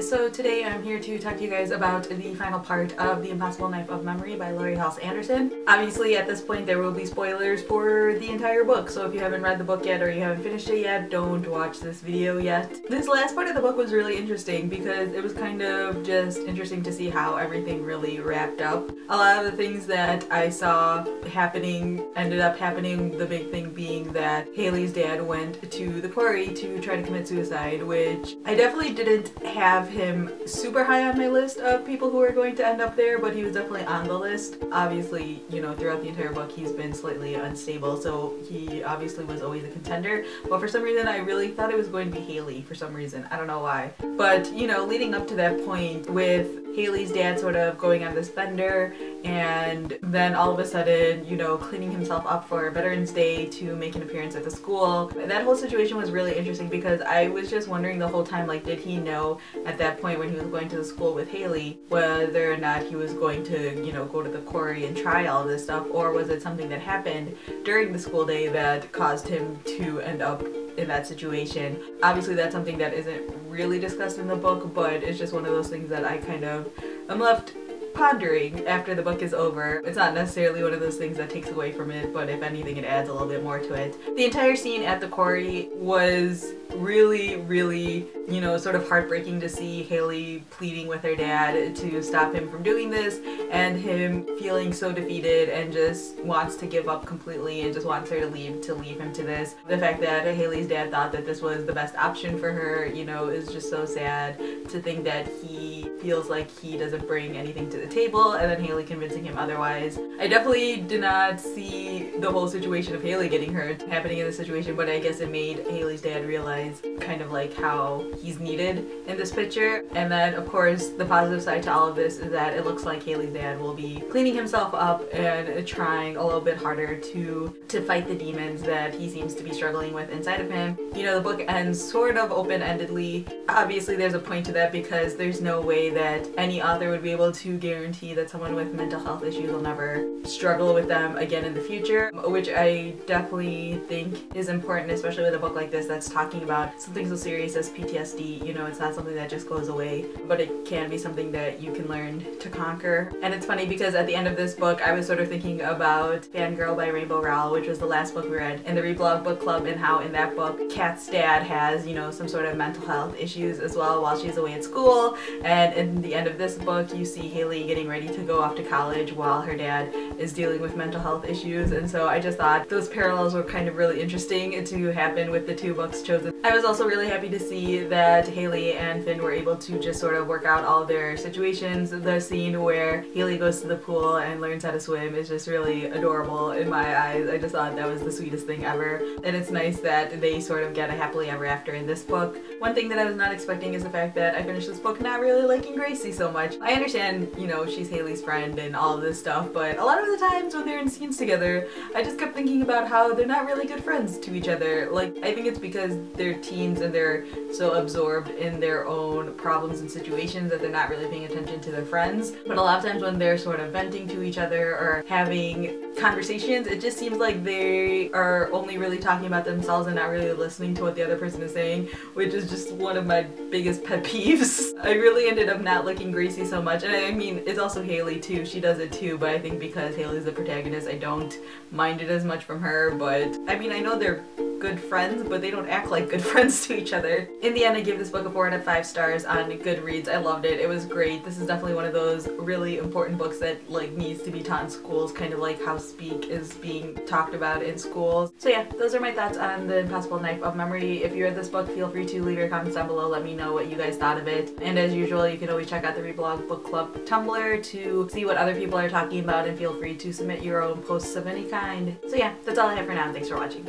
So today I'm here to talk to you guys about the final part of The Impossible Knife of Memory by Laurie Halse Anderson. Obviously at this point there will be spoilers for the entire book, so if you haven't read the book yet or you haven't finished it yet, don't watch this video yet. This last part of the book was really interesting because it was kind of just interesting to see how everything really wrapped up. A lot of the things that I saw happening ended up happening, the big thing being that Haley's dad went to the quarry to try to commit suicide, which I definitely didn't have him super high on my list of people who are going to end up there, but he was definitely on the list. Obviously, you know, throughout the entire book he's been slightly unstable, so he obviously was always a contender, but for some reason I really thought it was going to be Haley for some reason. I don't know why. But, you know, leading up to that point with Haley's dad sort of going on this bender and then all of a sudden, you know, cleaning himself up for Veterans Day to make an appearance at the school. That whole situation was really interesting because I was just wondering the whole time, like, did he know at that point when he was going to the school with Haley whether or not he was going to, you know, go to the quarry and try all this stuff, or was it something that happened during the school day that caused him to end up in that situation? Obviously that's something that isn't really discussed in the book, but it's just one of those things that I kind of am left pondering after the book is over. It's not necessarily one of those things that takes away from it, but if anything it adds a little bit more to it. The entire scene at the quarry was really, you know, sort of heartbreaking to see Haley pleading with her dad to stop him from doing this and him feeling so defeated and just wants to give up completely and just wants her to leave him to this. The fact that Haley's dad thought that this was the best option for her, you know, is just so sad to think that he feels like he doesn't bring anything to the table and then Haley convincing him otherwise. I definitely did not see the whole situation of Haley getting hurt happening in this situation, but I guess it made Haley's dad realize kind of like how he's needed in this picture. And then of course the positive side to all of this is that it looks like Haley's dad will be cleaning himself up and trying a little bit harder to fight the demons that he seems to be struggling with inside of him. You know, the book ends sort of open-endedly. Obviously there's a point to that because there's no way that any author would be able to guarantee that someone with mental health issues will never struggle with them again in the future, which I definitely think is important, especially with a book like this that's talking about something so serious as PTSD. You know, it's not something that just goes away, but it can be something that you can learn to conquer. And it's funny because at the end of this book I was sort of thinking about Fangirl by Rainbow Rowell, which was the last book we read in the Reblog Book Club, and how in that book Kat's dad has, you know, some sort of mental health issues as well while she's away at school, and in the end of this book you see Haley getting ready to go off to college while her dad is dealing with mental health issues. And so I just thought those parallels were kind of really interesting to happen with the two books chosen. I was also really happy to see that Haley and Finn were able to just sort of work out all their situations. The scene where Haley goes to the pool and learns how to swim is just really adorable in my eyes. I just thought that was the sweetest thing ever, and it's nice that they sort of get a happily ever after in this book. One thing that I was not expecting is the fact that I finished this book not really liking Gracie so much. I understand, you know, she's Haley's friend and all of this stuff, but a lot of the times when they're in scenes together I just kept thinking about how they're not really good friends to each other. Like, I think it's because they're teens and they're so absorbed in their own problems and situations that they're not really paying attention to their friends. But a lot of times when they're sort of venting to each other or having conversations, it just seems like they are only really talking about themselves and not really listening to what the other person is saying, which is just one of my biggest pet peeves. I really ended up not liking Gracie so much, and I mean it's also Haley too, she does it too, but I think because Haley's the protagonist I don't mind it as much from her. But I mean, I know they're good friends, but they don't act like good friends to each other. In the end, I gave this book a 4 out of 5 stars on Goodreads. I loved it. It was great. This is definitely one of those really important books that like needs to be taught in schools, kind of like how Speak is being talked about in schools. So yeah, those are my thoughts on The Impossible Knife of Memory. If you read this book, feel free to leave your comments down below. Let me know what you guys thought of it. And as usual, you can always check out the Reblog Book Club Tumblr to see what other people are talking about, and feel free to submit your own posts of any kind. So yeah, that's all I have for now. Thanks for watching.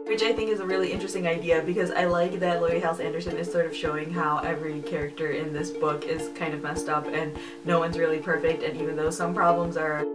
Which I think is a really interesting idea because I like that Laurie Halse Anderson is sort of showing how every character in this book is kind of messed up and no one's really perfect, and even though some problems are